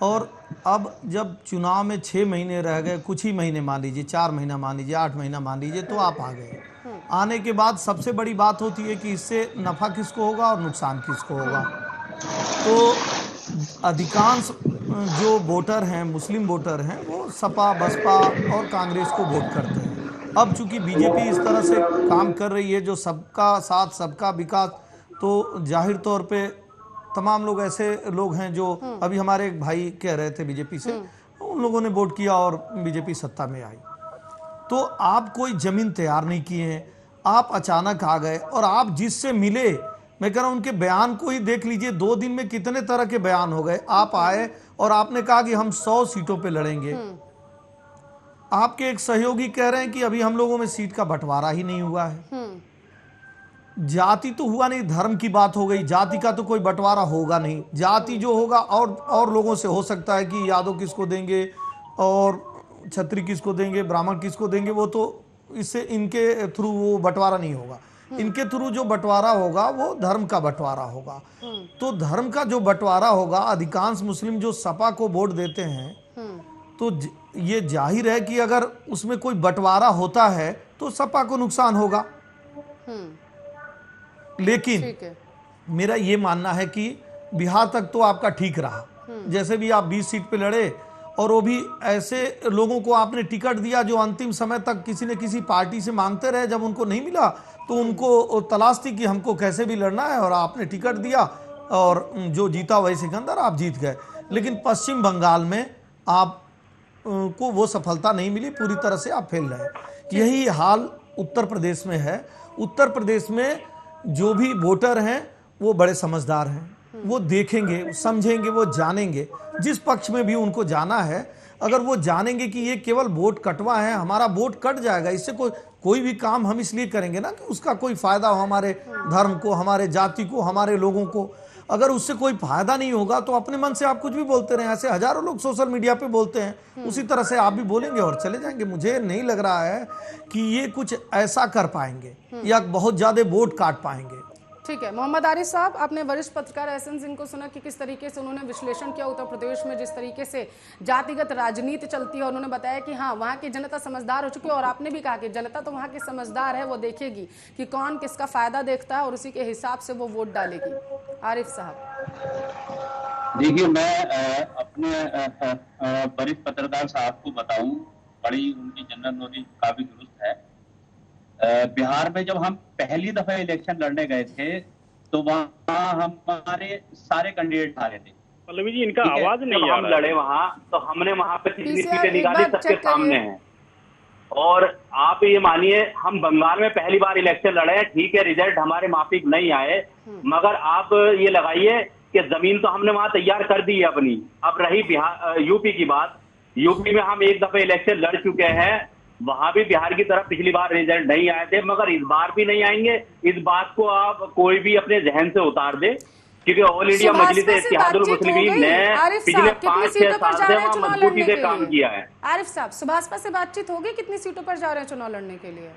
और अब जब चुनाव में 6 महीने रह गए, कुछ ही महीने मान लीजिए, 4 महीना मान लीजिए, 8 महीना मान लीजिए, तो आप आ गए। आने के बाद सबसे बड़ी बात होती है कि इससे नफ़ा किसको होगा और नुकसान किसको होगा। तो अधिकांश जो वोटर हैं, मुस्लिम वोटर हैं, वो सपा, बसपा और कांग्रेस को वोट करते हैं। अब चूंकि बीजेपी इस तरह से काम कर रही है, जो सबका साथ सबका विकास, तो जाहिर तौर पे तमाम लोग ऐसे लोग हैं जो अभी हमारे एक भाई कह रहे थे बीजेपी से, उन लोगों ने वोट किया और बीजेपी सत्ता में आई। तो आप कोई जमीन तैयार नहीं किए हैं, आप अचानक आ गए, और आप जिससे मिले, मैं कह रहा हूं उनके बयान को ही देख लीजिए, 2 दिन में कितने तरह के बयान हो गए। आप आए और आपने कहा कि हम 100 सीटों पे लड़ेंगे। आपके एक सहयोगी कह रहे हैं कि अभी हम लोगों में सीट का बंटवारा ही नहीं हुआ है। जाति तो हुआ नहीं, धर्म की बात हो गई, जाति का तो कोई बंटवारा होगा नहीं। जाति जो होगा और लोगों से हो सकता है कि यादव किसको देंगे और छत्री किसको देंगे, ब्राह्मण किसको देंगे, वो तो इससे इनके थ्रू वो बंटवारा नहीं होगा। इनके थ्रू जो बंटवारा होगा वो धर्म का बंटवारा होगा। तो धर्म का जो बंटवारा होगा, अधिकांश मुस्लिम जो सपा को वोट देते हैं, तो ये जाहिर है कि अगर उसमें कोई बंटवारा होता है तो सपा को नुकसान होगा। लेकिन मेरा ये मानना है कि बिहार तक तो आपका ठीक रहा, जैसे भी आप 20 सीट पे लड़े, और वो भी ऐसे लोगों को आपने टिकट दिया जो अंतिम समय तक किसी न किसी पार्टी से मांगते रहे। जब उनको नहीं मिला तो उनको तलाश थी कि हमको कैसे भी लड़ना है, और आपने टिकट दिया और जो जीता वही सिकंदर, आप जीत गए। लेकिन पश्चिम बंगाल में आप को वो सफलता नहीं मिली, पूरी तरह से आप फेल रहे। यही हाल उत्तर प्रदेश में है। उत्तर प्रदेश में जो भी वोटर हैं वो बड़े समझदार हैं, वो देखेंगे, समझेंगे, वो जानेंगे, जिस पक्ष में भी उनको जाना है, अगर वो जानेंगे कि ये केवल वोट कटवा है, हमारा वोट कट जाएगा, इससे कोई भी काम हम इसलिए करेंगे ना कि उसका कोई फायदा हो हमारे धर्म को, हमारे जाति को, हमारे लोगों को। अगर उससे कोई फायदा नहीं होगा तो अपने मन से आप कुछ भी बोलते रहे। ऐसे हजारों लोग सोशल मीडिया पे बोलते हैं, उसी तरह से आप भी बोलेंगे और चले जाएंगे। मुझे नहीं लग रहा है कि ये कुछ ऐसा कर पाएंगे या बहुत ज्यादा वोट काट पाएंगे। ठीक है, मोहम्मद आरिफ साहब, आपने वरिष्ठ पत्रकार एहसन सिंह को सुना कि किस तरीके से उन्होंने विश्लेषण किया उत्तर प्रदेश में जिस तरीके से जातिगत राजनीति चलती है। उन्होंने बताया कि हाँ, वहाँ की जनता समझदार हो चुकी है, और आपने भी कहा कि जनता तो वहाँ की समझदार है, वो देखेगी कि कौन किसका फायदा देखता है और उसी के हिसाब से वो वोट डालेगी। आरिफ साहब, देखिए, मैं अपने वरिष्ठ पत्रकार साहब को बताऊं, बड़ी उनकी जनरल नॉलेज काफी दुरुस्त है। बिहार में जब हम पहली दफा इलेक्शन लड़ने गए थे तो वहाँ हमारे सारे कैंडिडेट आ रहे थे। पल्लवी जी, इनका आवाज नहीं आ रहा। हम लड़े वहाँ, तो हमने वहाँ पे कितनी सीटें निकाली, सबके सामने हैं। और आप ये मानिए, हम बंगाल में पहली बार इलेक्शन लड़े हैं, ठीक है, रिजल्ट हमारे माफिक नहीं आए, मगर आप ये लगाइए कि जमीन तो हमने वहाँ तैयार कर दी है अपनी। अब रही बिहार, यूपी की बात, यूपी में हम एक दफे इलेक्शन लड़ चुके हैं, वहां भी बिहार की तरफ पिछली बार रिजल्ट नहीं आए थे, मगर इस बार भी नहीं आएंगे। इस बात को आप कोई भी अपने जहन से उतार दे, क्योंकि ऑल इंडिया मजलिस इत्तेहादुल मुस्लिमीन ने पिछले 5-6 साल से वहाँ मजबूती से काम किया है। आरिफ साहब, सुभाषपा से बातचीत होगी, कितनी सीटों पर जा रहे हैं चुनाव लड़ने के लिए?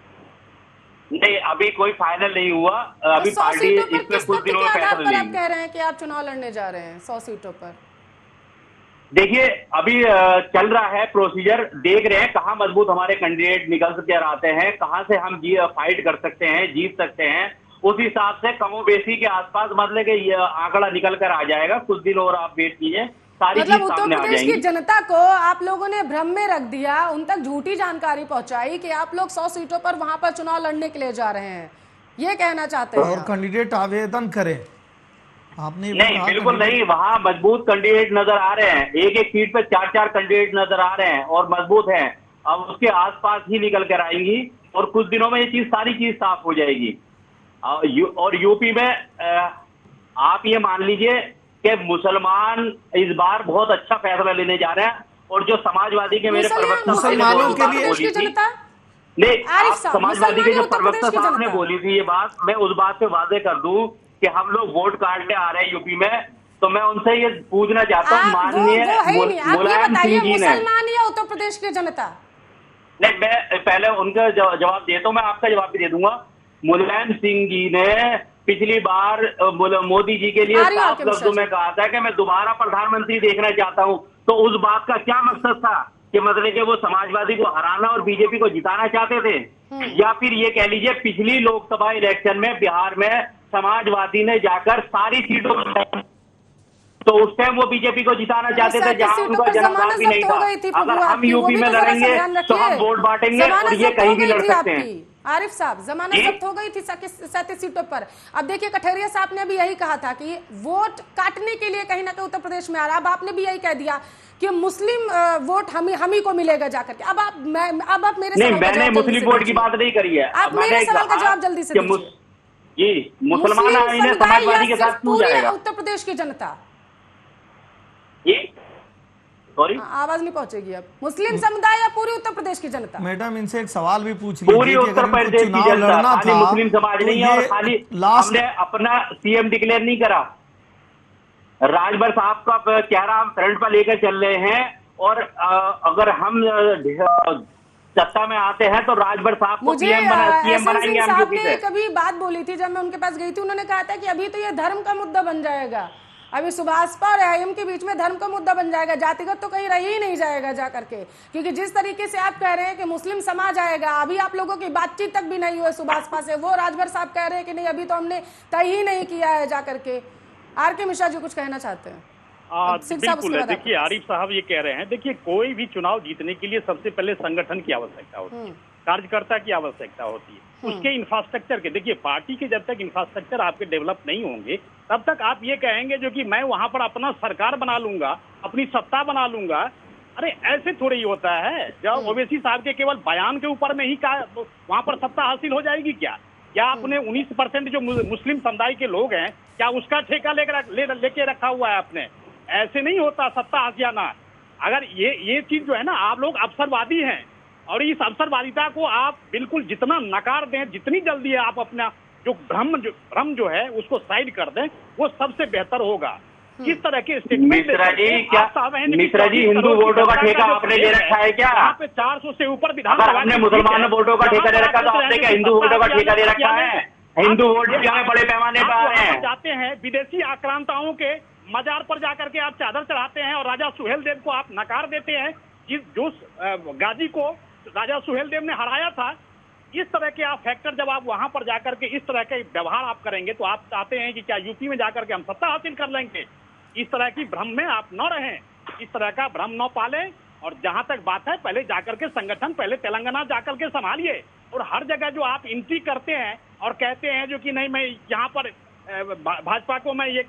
नहीं, अभी कोई फाइनल नहीं हुआ, अभी पार्टी इसमें कुछ दिनों में फैसला लेगी। आप कह रहे हैं कि आप चुनाव लड़ने जा रहे हैं 100 सीटों पर? देखिए, अभी चल रहा है प्रोसीजर, देख रहे हैं कहाँ मजबूत हमारे कैंडिडेट निकल कर आते हैं, कहाँ से हम फाइट कर सकते हैं, जीत सकते हैं। उस हिसाब से कमोबेशी के आसपास मतलब कि ये आंकड़ा निकल कर आ जाएगा। कुछ दिन और आप वेट कीजिए, सारी चीज मतलब सामने आ उत्तर प्रदेश जाएंगी। की जनता को आप लोगों ने भ्रम में रख दिया, उन तक झूठी जानकारी पहुंचाई कि आप लोग 100 सीटों पर वहां पर चुनाव लड़ने के लिए जा रहे हैं, ये कहना चाहते हैं? और कैंडिडेट आवेदन करें, आपने नहीं, बिल्कुल नहीं, वहाँ मजबूत कैंडिडेट नजर आ रहे हैं, एक एक सीट पे 4-4 कैंडिडेट नजर आ रहे हैं और मजबूत हैं। अब उसके आसपास ही निकल कर आएंगी और कुछ दिनों में ये सारी चीज साफ हो जाएगी। और यूपी में आप ये मान लीजिए कि मुसलमान इस बार बहुत अच्छा फैसला लेने जा रहे हैं। और जो समाजवादी के मेरे प्रवक्ता मुसलमानों के लिए नहीं, समाजवादी के जो प्रवक्ता साहब ने बोली थी ये बात, मैं उस बात पे वादे कर दूं कि हम लोग वोट काटने आ रहे हैं यूपी में, तो मैं उनसे ये पूछना चाहता हूँ, माननीय मुलायम सिंह जी ने, मुसलमान या उत्तर प्रदेश की जनता? नहीं, मैं पहले उनका जवाब देता हूँ, मैं आपका जवाब भी दे दूंगा। मुलायम सिंह जी ने पिछली बार मोदी जी के लिए साफ लफ्जों में कहा था कि मैं दोबारा प्रधानमंत्री देखना चाहता हूं। तो उस बात का क्या मकसद था कि मतलब कि वो समाजवादी को हराना और बीजेपी को जिताना चाहते थे, या फिर ये कह लीजिए पिछली लोकसभा इलेक्शन में बिहार में समाजवादी ने जाकर सारी सीटों पर, तो उस टाइम वो बीजेपी को जिताना चाहते थे जहां उनका जनाधार भी नहीं था। अगर हम यूपी में लड़ेंगे तो हम वोट बांटेंगे और ये कहीं भी लड़ सकते हैं। आरिफ साहब, जमानत जब्त हो गई थी 37 सीटों पर। अब देखिए, कठेरिया साहब ने भी यही कहा था कि वोट काटने के लिए कहीं ना कहीं उत्तर प्रदेश में आ रहा है। अब आपने भी यही कह दिया कि मुस्लिम वोट हम ही को मिलेगा जाकर के। अब आप मेरे नहीं, मैंने मुस्लिम वोट की बात नहीं करी है। आप मेरे सवाल का जवाब जल्दी से दीजिए। जी, मुसलमान समाजवादी के साथ क्यों जाएगा उत्तर प्रदेश की जनता? ये सॉरी, आवाज नहीं पहुंचेगी। अब मुस्लिम समुदाय या पूरी उत्तर प्रदेश की जनता? मैडम, इनसे एक सवाल भी पूछ लीजिए। पूरी उत्तर प्रदेश की जनता, खाली मुस्लिम समाज नहीं है और खाली लास्ट हमने अपना सीएम डिक्लेयर नहीं करा। राजभर साहब का चेहरा हम फ्रंट पर लेकर चल रहे हैं और अगर हम सत्ता में आते हैं तो राजभर साहब को सीएम बनाएंगे हम यूपी से। कभी बात बोली थी जब मैं उनके पास गई थी, उन्होंने कहा था कि अभी तो ये धर्म का मुद्दा बन जाएगा, अभी सुभाषपा और एआईएम के बीच में धर्म का मुद्दा बन जाएगा, जातिगत तो कहीं रह ही नहीं जाएगा जा करके। क्योंकि जिस तरीके से आप कह रहे हैं कि मुस्लिम समाज आएगा, अभी आप लोगों की बातचीत तक भी नहीं हुई सुभाषपा से, वो राजभर साहब कह रहे हैं कि नहीं अभी तो हमने तय ही नहीं किया है जा करके। आर.के. मिश्रा जी कुछ कहना चाहते हैं? बिल्कुल है। देखिए, आरिफ साहब ये कह रहे हैं, देखिए कोई भी चुनाव जीतने के लिए सबसे पहले संगठन की आवश्यकता होती है, कार्यकर्ता की आवश्यकता होती है, उसके इंफ्रास्ट्रक्चर के। देखिए, पार्टी के जब तक इंफ्रास्ट्रक्चर आपके डेवलप नहीं होंगे तब तक आप ये कहेंगे जो कि मैं वहां पर अपना सरकार बना लूंगा, अपनी सत्ता बना लूंगा। अरे ऐसे थोड़ी ही होता है। जब ओवैसी साहब के केवल बयान के ऊपर में ही वहां पर सत्ता हासिल हो जाएगी क्या? क्या आपने 19% जो मुस्लिम समुदाय के लोग हैं, क्या उसका ठेका लेके रखा हुआ है आपने? ऐसे नहीं होता सत्ता हासिल आना। अगर ये चीज जो है ना, आप लोग अवसरवादी हैं और इस अवसरवादिता को आप बिल्कुल जितना नकार दें, जितनी जल्दी आप अपना जो भ्रम जो है उसको साइड कर दें, वो सबसे बेहतर होगा। इस तरह के स्टेटमेंट मिश्रा जी हिंदू वोटों का ठेका आपने ले रखा है क्या? यहाँ पे 400 से ऊपर विधानसभा हमने मुसलमान वोटों का ठेका ले रखा, तो आपने क्या हिंदू वोटों का ठेका ले रखा है? हिंदू वोट भी हमें बड़े पैमाने पर आ रहे हैं। जाते हैं विदेशी आक्रांताओं के मजार पर जाकर के आप चादर चढ़ाते हैं और राजा सुहेल देव को आप नकार देते हैं। जो गाजी को राजा सुहेल देव ने हराया था, इस तरह के आप फैक्टर जब आप वहां पर जाकर के इस तरह के व्यवहार आप करेंगे तो आप चाहते हैं कि क्या यूपी में जाकर के हम सत्ता हासिल कर लेंगे? इस तरह की भ्रम में आप न रहें, इस तरह का भ्रम न पालें। और जहां तक बात है, पहले जाकर के संगठन, पहले तेलंगाना जाकर के संभालिए। और हर जगह जो आप एंट्री करते हैं और कहते हैं जो कि नहीं मैं यहाँ पर भाजपा को मैं ये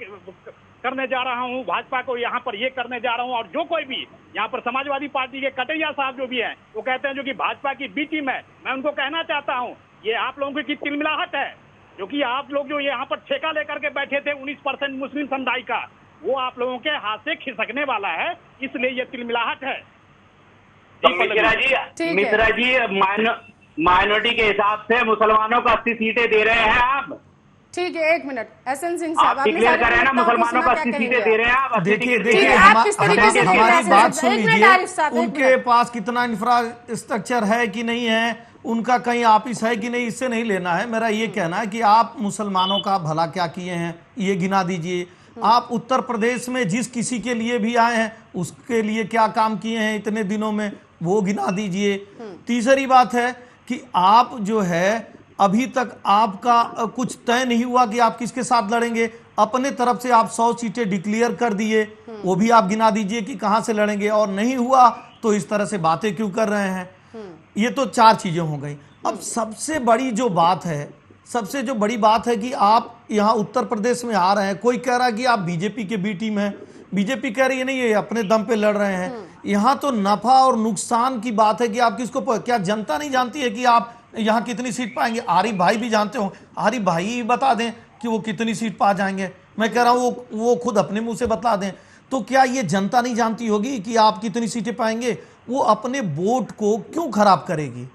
करने जा रहा हूँ, भाजपा को यहाँ पर ये करने जा रहा हूँ, और जो कोई भी यहाँ पर समाजवादी पार्टी के कटैया साहब जो भी हैं वो कहते हैं जो कि भाजपा की बी टीम है, मैं उनको कहना चाहता हूँ ये आप लोगों की तिलमिलाहट है। जो कि आप लोग जो यहाँ पर ठेका लेकर के बैठे थे 19% मुस्लिम समुदाय का, वो आप लोगों के हाथ से खिसकने वाला है, इसलिए ये तिलमिलाहट है। मिश्रा जी माइनॉरिटी के हिसाब से मुसलमानों को 80 सीटें दे रहे हैं आप, ठीक है, 1 मिनट। एसएन सिंह साहब, आप डिक्लेयर कर रहे हैं ना, मुसलमानों को 80 सीटें दे रहे हैं आप। देखिए हमारी बात सुन लीजिए, उनके पास कितना इंफ्रास्ट्रक्चर है कि नहीं है, उनका कहीं ऑफिस है कि नहीं, इससे नहीं लेना है। मेरा ये कहना है कि आप मुसलमानों का भला क्या किए हैं ये गिना दीजिए। आप उत्तर प्रदेश में जिस किसी के लिए भी आए हैं उसके लिए क्या काम किए हैं इतने दिनों में, वो गिना दीजिए। तीसरी बात है कि आप जो है अभी तक आपका कुछ तय नहीं हुआ कि आप किसके साथ लड़ेंगे। अपने तरफ से आप 100 सीटें डिक्लेयर कर दिए, वो भी आप गिना दीजिए कि कहां से लड़ेंगे, और नहीं हुआ तो इस तरह से बातें क्यों कर रहे हैं। ये तो 4 चीजें हो गई। अब सबसे बड़ी जो बात है कि आप यहाँ उत्तर प्रदेश में आ रहे हैं, कोई कह रहा है कि आप बीजेपी के बी टीम है, बीजेपी कह रही है नहीं, ये अपने दम पे लड़ रहे हैं। यहाँ तो नफा और नुकसान की बात है कि आप किसको, क्या जनता नहीं जानती है कि आप यहाँ कितनी सीट पाएंगे? आरिफ भाई भी जानते हो, आरिफ भाई ही बता दें कि वो कितनी सीट पा जाएंगे। मैं कह रहा हूँ वो खुद अपने मुंह से बता दें। तो क्या ये जनता नहीं जानती होगी कि आप कितनी सीटें पाएंगे? वो अपने वोट को क्यों खराब करेगी?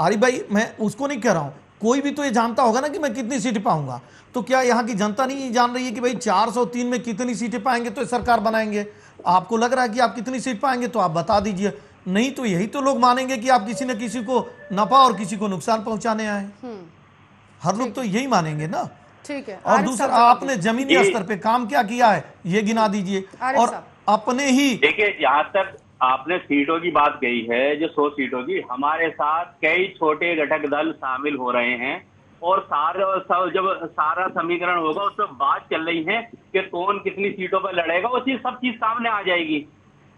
आरिफ भाई, मैं उसको नहीं कह रहा हूं, कोई भी तो ये जानता होगा ना कि मैं कितनी सीटें पाऊंगा। तो क्या यहाँ की जनता नहीं जान रही है कि भाई 403 में कितनी सीटें पाएंगे तो सरकार बनाएंगे? आपको लग रहा है कि आप कितनी सीट पाएंगे तो आप बता दीजिए, नहीं तो यही तो लोग मानेंगे कि आप किसी न किसी को नफा और किसी को नुकसान पहुंचाने आए। हर लोग तो यही मानेंगे ना। ठीक है। और दूसरा, आपने जमीनी स्तर पे काम क्या किया है ये गिना दीजिए। और अपने ही देखिए, यहाँ तक आपने सीटों की बात कही है, जो 100 सीटों की, हमारे साथ कई छोटे घटक दल शामिल हो रहे हैं और जब सारा समीकरण होगा उसमें बात चल रही है कि कौन कितनी सीटों पर लड़ेगा, वो चीज सब चीज सामने आ जाएगी।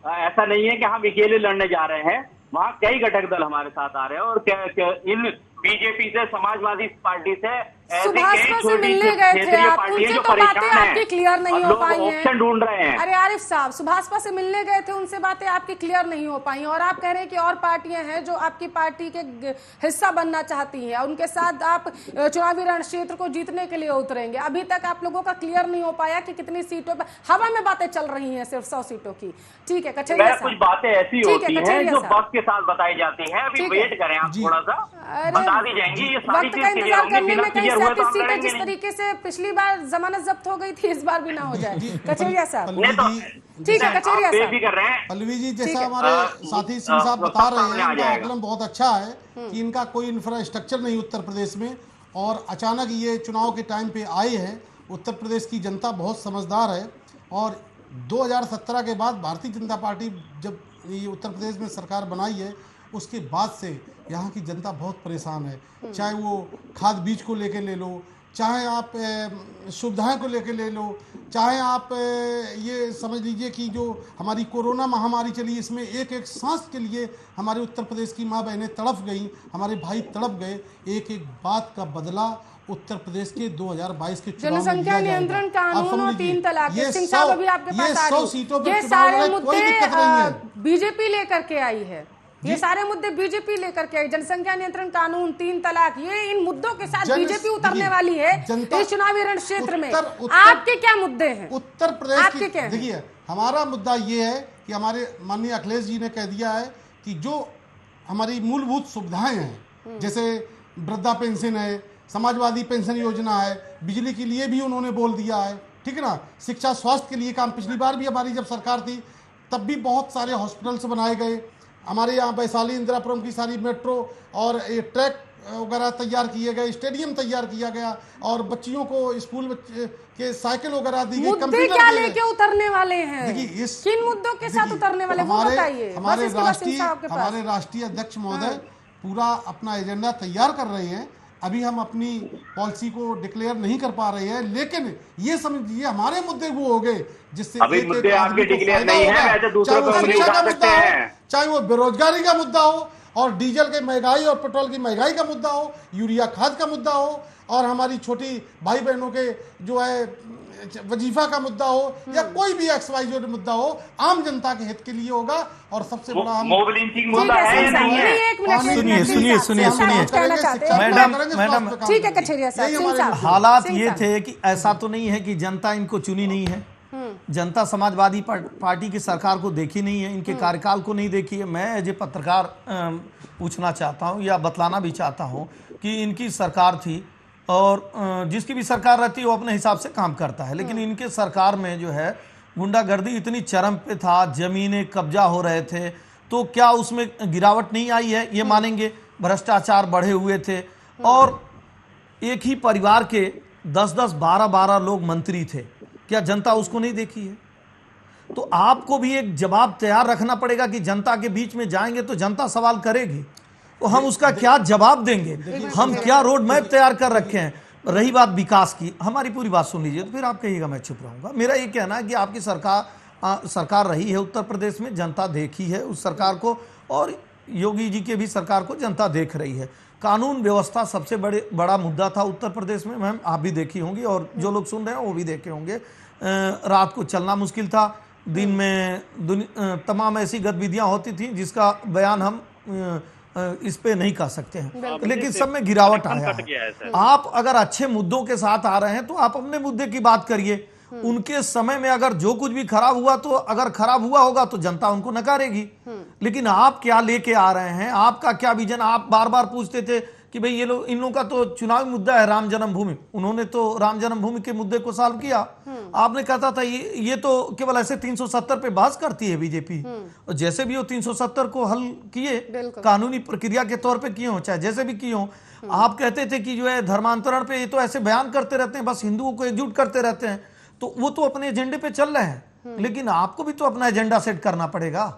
ऐसा नहीं है कि हम अकेले लड़ने जा रहे हैं, वहाँ कई घटक दल हमारे साथ आ रहे हैं। और इन बीजेपी से, समाजवादी पार्टी से, सुभाषपा से मिलने गए थे आप, उनसे तो बातें आपकी क्लियर नहीं हो पाई हैं। ऑप्शन ढूंढ रहे हैं। अरे आरिफ साहब, सुभाषपा से मिलने गए थे, उनसे बातें आपकी क्लियर नहीं हो पाई, और आप कह रहे हैं कि और पार्टियां हैं जो आपकी पार्टी के हिस्सा बनना चाहती हैं, उनके साथ आप चुनावी रण क्षेत्र को जीतने के लिए उतरेंगे। अभी तक आप लोगों का क्लियर नहीं हो पाया कि कितनी सीटों पर, हवा में बातें चल रही है सिर्फ 100 सीटों की। ठीक है कचेरिया साहब, कुछ बातें ऐसी होती हैं जो वक्त के साथ बताई जाती हैं। अभी वेट करें आप थोड़ा सा, बता दी जाएंगी ये सारी वक्त का इंतजार करने में कहीं 37 सीटें जिस चीजें। तरीके से पिछली बार जमानत जब्त हो गई थी, इस बार भी ना हो जाए। कचेरिया साहब, ठीक है कचेरिया साहब। कर रहे हैं पल्लवी जी, जैसा हमारे साथी सिंह साहब बता रहे हैं, उनका आकलन बहुत अच्छा है कि इनका कोई इंफ्रास्ट्रक्चर नहीं उत्तर प्रदेश में, और अचानक ये चुनाव के टाइम पे आए हैं। उत्तर प्रदेश की जनता बहुत समझदार है, और 2017 के बाद भारतीय जनता पार्टी जब ये उत्तर प्रदेश में सरकार बनाई है, उसके बाद से यहाँ की जनता बहुत परेशान है। चाहे वो खाद बीज को लेके ले लो, चाहे आप सुविधाएं को लेके ले लो, चाहे आप ये समझ लीजिए कि जो हमारी कोरोना महामारी चली, इसमें एक एक सांस के लिए हमारे उत्तर प्रदेश की माँ बहनें तड़प गईं, हमारे भाई तड़प गए। एक एक बात का बदला उत्तर प्रदेश के 2022 के चुनाव में जनसंख्या नियंत्रण कानून और 3 तलाक, सिंह साहब अभी आपके पास आ 100 सीटों पर ये सारे मुद्दे बीजेपी लेकर के आई है, ये सारे मुद्दे बीजेपी लेकर के आई। जनसंख्या नियंत्रण कानून, 3 तलाक, ये इन मुद्दों के साथ बीजेपी उतरने वाली है इस चुनावी रण क्षेत्र में। आपके क्या मुद्दे हैं उत्तर प्रदेश के? देखिए, हमारा मुद्दा ये है कि हमारे माननीय अखिलेश जी ने कह दिया है कि जो हमारी मूलभूत सुविधाएं हैं, जैसे वृद्धा पेंशन है, समाजवादी पेंशन योजना है, बिजली के लिए भी उन्होंने बोल दिया है, ठीक है ना, शिक्षा स्वास्थ्य के लिए काम, पिछली बार भी हमारी जब सरकार थी तब भी बहुत सारे हॉस्पिटल्स बनाए गए। हमारे यहाँ वैशाली इंदिरापुरम की सारी मेट्रो और ये ट्रैक वगैरह तैयार किए गए, स्टेडियम तैयार किया गया, और बच्चियों को स्कूल के साइकिल वगैरह दी गई। मुद्दे क्या लेके उतरने वाले हैं? देखिए, किन मुद्दों के साथ उतरने वाले वो बताइए। हमारे राष्ट्रीय अध्यक्ष महोदय पूरा अपना एजेंडा तैयार कर रहे हैं। अभी हम अपनी पॉलिसी को डिक्लेयर नहीं कर पा रहे हैं, लेकिन ये समझिए हमारे मुद्दे वो हो गए जिससे मुद्दे आपके डिक्लेयर नहीं है, चाहे वो शिक्षा का मुद्दा हो, चाहे वो बेरोजगारी का मुद्दा हो, और डीजल की महंगाई और पेट्रोल की महंगाई का मुद्दा हो, यूरिया खाद का मुद्दा हो, और हमारी छोटी भाई बहनों के जो है वजीफा का मुद्दा हो, या कोई भी XYZ मुद्दा हो, आम जनता के हित के लिए होगा। और सबसे बड़ा हम मुद्दा है नहीं है। सुनिए मैडम, ठीक है कचेरिया साहब, हालात ये थे कि ऐसा तो नहीं है कि जनता इनको चुनी नहीं है। जनता समाजवादी पार्टी की सरकार को देखी नहीं है, इनके कार्यकाल को नहीं देखी है। मैं एज ए पत्रकार पूछना चाहता हूं या बतलाना भी चाहता हूं कि इनकी सरकार थी और जिसकी भी सरकार रहती है वो अपने हिसाब से काम करता है। लेकिन इनके सरकार में जो है गुंडागर्दी इतनी चरम पे था, जमीनें कब्जा हो रहे थे, तो क्या उसमें गिरावट नहीं आई है? ये मानेंगे। भ्रष्टाचार बढ़े हुए थे और एक ही परिवार के 10-10, 12-12 लोग मंत्री थे। क्या जनता उसको नहीं देखी है? तो आपको भी एक जवाब तैयार रखना पड़ेगा कि जनता के बीच में जाएंगे तो जनता सवाल करेगी, तो हम उसका क्या जवाब देंगे? हम क्या रोड मैप तैयार कर रखे हैं? रही बात विकास की, हमारी पूरी बात सुन लीजिए, तो फिर आप कहिएगा मैं चुप रहूंगा। मेरा ये कहना है कि आपकी सरकार रही है उत्तर प्रदेश में, जनता देखी है उस सरकार को, और योगी जी के भी सरकार को जनता देख रही है। कानून व्यवस्था सबसे बड़ा मुद्दा था उत्तर प्रदेश में, मैम आप भी देखी होंगी और जो लोग सुन रहे हैं वो भी देखे होंगे। रात को चलना मुश्किल था, दिन में तमाम ऐसी गतिविधियां होती थी जिसका बयान हम इस पे नहीं कर सकते हैं, लेकिन सब में गिरावट आया है। आप अगर अच्छे मुद्दों के साथ आ रहे हैं तो आप अपने मुद्दे की बात करिए। उनके समय में अगर जो कुछ भी खराब हुआ, तो अगर खराब हुआ होगा तो जनता उनको नकारेगी। लेकिन आप क्या लेके आ रहे हैं, आपका क्या विजन? आप बार बार पूछते थे कि भाई ये लोग, इन लोगों का तो चुनावी मुद्दा है राम जन्मभूमि, उन्होंने तो राम जन्मभूमि के मुद्दे को सॉल्व किया। आपने कहता था ये तो केवल ऐसे 370 पे बहस करती है बीजेपी, और जैसे भी हो 370 को हल किए, कानूनी प्रक्रिया के तौर पे किए हो, चाहे जैसे भी किए हो। आप कहते थे कि जो है धर्मांतरण पे ये तो ऐसे बयान करते रहते हैं, बस हिंदुओं को एकजुट करते रहते हैं, तो वो तो अपने एजेंडे पे चल रहे हैं, लेकिन आपको भी तो अपना एजेंडा सेट करना पड़ेगा।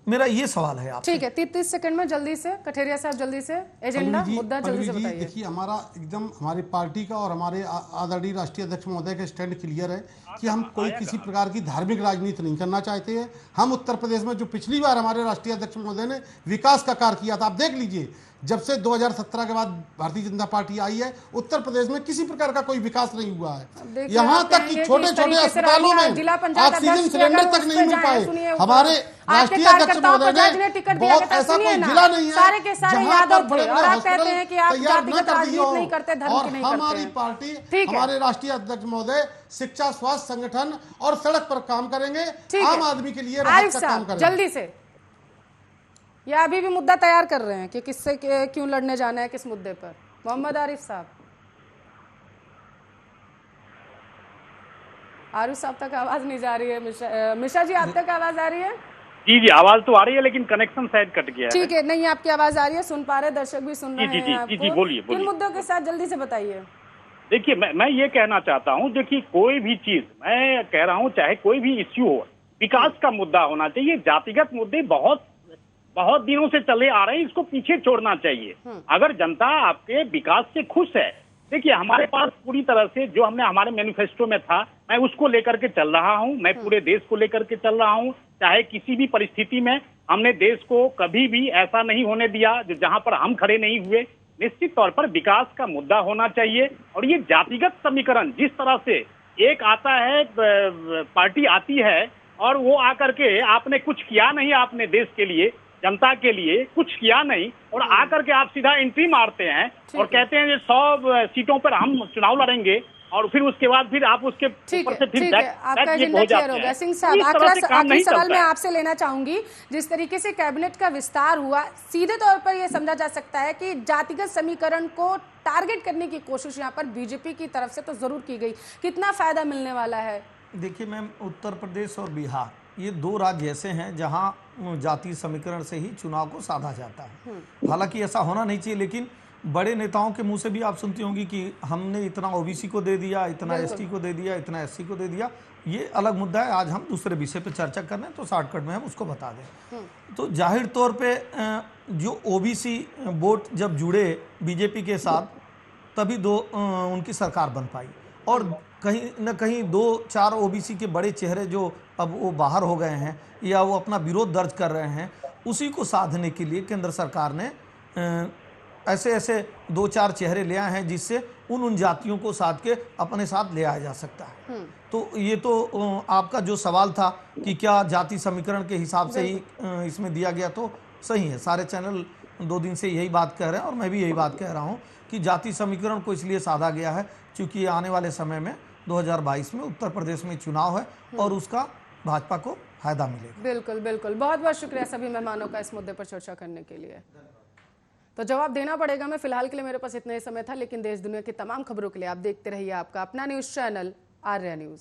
मेरा ये सवाल है आपसे। ठीक है, 30 सेकंड में जल्दी से कठेरिया साहब, जल्दी से एजेंडा मुद्दा जल्दी से बताइए। देखिए, हमारा एकदम हमारी पार्टी का और हमारे आदरणीय राष्ट्रीय अध्यक्ष महोदय का स्टैंड क्लियर है कि हम कोई किसी प्रकार की धार्मिक राजनीति नहीं करना चाहते हैं। हम उत्तर प्रदेश में जो पिछली बार हमारे राष्ट्रीय अध्यक्ष महोदय ने विकास का कार्य किया था, आप देख लीजिए, जब से 2017 के बाद भारतीय जनता पार्टी आई है, उत्तर प्रदेश में किसी प्रकार का कोई विकास नहीं हुआ है। यहाँ तक कि छोटे छोटे अस्पतालों में ऑक्सीजन सिलेंडर तक नहीं मिल पाए। हमारे राष्ट्रीय अध्यक्ष महोदय ने बहुत ऐसा कोई जिला नहीं है जहाँ पर बड़े बड़े हॉस्पिटल तैयार न कर दिए हों। और हमारी पार्टी, हमारे राष्ट्रीय अध्यक्ष महोदय शिक्षा, स्वास्थ्य, संगठन और सड़क पर काम करेंगे, आम आदमी के लिए राहत का काम करेंगे। जल्दी से, या अभी भी मुद्दा तैयार कर रहे हैं कि किससे क्यों लड़ने जाना है, किस मुद्दे पर? मोहम्मद आरिफ साहब, आरिफ साहब तक आवाज नहीं जा रही है। मिश्रा जी, आप तक आवाज आ रही है? जी, आवाज तो आ रही है, लेकिन कनेक्शन शायद कट गया है। ठीक है, नहीं आपकी आवाज आ रही है, सुन पा रहे, दर्शक भी सुन रहे हैं आपको। जी, बोलिए। किन मुद्दों के साथ जल्दी से बताइए। देखिए, मैं ये कहना चाहता हूँ, देखिए कोई भी चीज, मैं कह रहा हूँ, चाहे कोई भी इश्यू हो, विकास का मुद्दा होना चाहिए। जातिगत मुद्दे बहुत दिनों से चले आ रहे हैं, इसको पीछे छोड़ना चाहिए। अगर जनता आपके विकास से खुश है, देखिए हमारे पास पूरी तरह से जो हमने हमारे मैनिफेस्टो में था, मैं उसको लेकर के चल रहा हूं, मैं पूरे देश को लेकर के चल रहा हूं। चाहे किसी भी परिस्थिति में हमने देश को कभी भी ऐसा नहीं होने दिया जो जहां पर हम खड़े नहीं हुए। निश्चित तौर पर विकास का मुद्दा होना चाहिए। और ये जातिगत समीकरण जिस तरह से एक आता है, पार्टी आती है और वो आकर के आपने कुछ किया नहीं, आपने देश के लिए, जनता के लिए कुछ किया नहीं, और आकर के आप सीधा एंट्री मारते हैं और कहते हैं 100 सीटों पर हम चुनाव लड़ेंगे, और फिर उसके बाद फिर आप उसके ऊपर से फिर आपका एजेंडा क्लियर हो गया। सिंह साहब, आखिरी सवाल मैं आपसे लेना चाहूंगी, जिस तरीके से कैबिनेट का विस्तार हुआ, सीधे तौर पर यह समझा जा सकता है कि जातिगत समीकरण को टारगेट करने की कोशिश यहाँ पर बीजेपी की तरफ से तो जरूर की गई, कितना फायदा मिलने वाला है? देखिए मैम, उत्तर प्रदेश और बिहार ये दो राज्य ऐसे हैं जहां जातीय समीकरण से ही चुनाव को साधा जाता है। हालांकि ऐसा होना नहीं चाहिए, लेकिन बड़े नेताओं के मुंह से भी आप सुनती होंगी कि हमने इतना ओबीसी को दे दिया, इतना एसटी को दे दिया, इतना एससी को दे दिया। ये अलग मुद्दा है, आज हम दूसरे विषय पे चर्चा कर रहे हैं, तो शॉर्टकट में हम उसको बता दें। तो जाहिर तौर पे जो ओबीसी वोट जब जुड़े बीजेपी के साथ, तभी उनकी सरकार बन पाई। और कहीं न कहीं 2-4 ओबीसी के बड़े चेहरे जो अब वो बाहर हो गए हैं या वो अपना विरोध दर्ज कर रहे हैं, उसी को साधने के लिए केंद्र सरकार ने ऐसे 2-4 चेहरे ले आए हैं जिससे उन जातियों को साध के अपने साथ ले आया जा सकता है। तो ये तो आपका जो सवाल था कि क्या जाति समीकरण के हिसाब से ही इसमें दिया गया, तो सही है। सारे चैनल 2 दिन से यही बात कह रहे हैं और मैं भी यही बात कह रहा हूँ कि जाति समीकरण को इसलिए साधा गया है क्योंकि आने वाले समय में 2022 में उत्तर प्रदेश में चुनाव है और उसका भाजपा को फायदा मिलेगा। बिल्कुल बिल्कुल, बहुत बहुत शुक्रिया सभी मेहमानों का इस मुद्दे पर चर्चा करने के लिए। तो जवाब देना पड़ेगा। मैं फिलहाल के लिए मेरे पास इतना ही समय था, लेकिन देश दुनिया की तमाम खबरों के लिए आप देखते रहिए आपका अपना न्यूज चैनल आर्या न्यूज।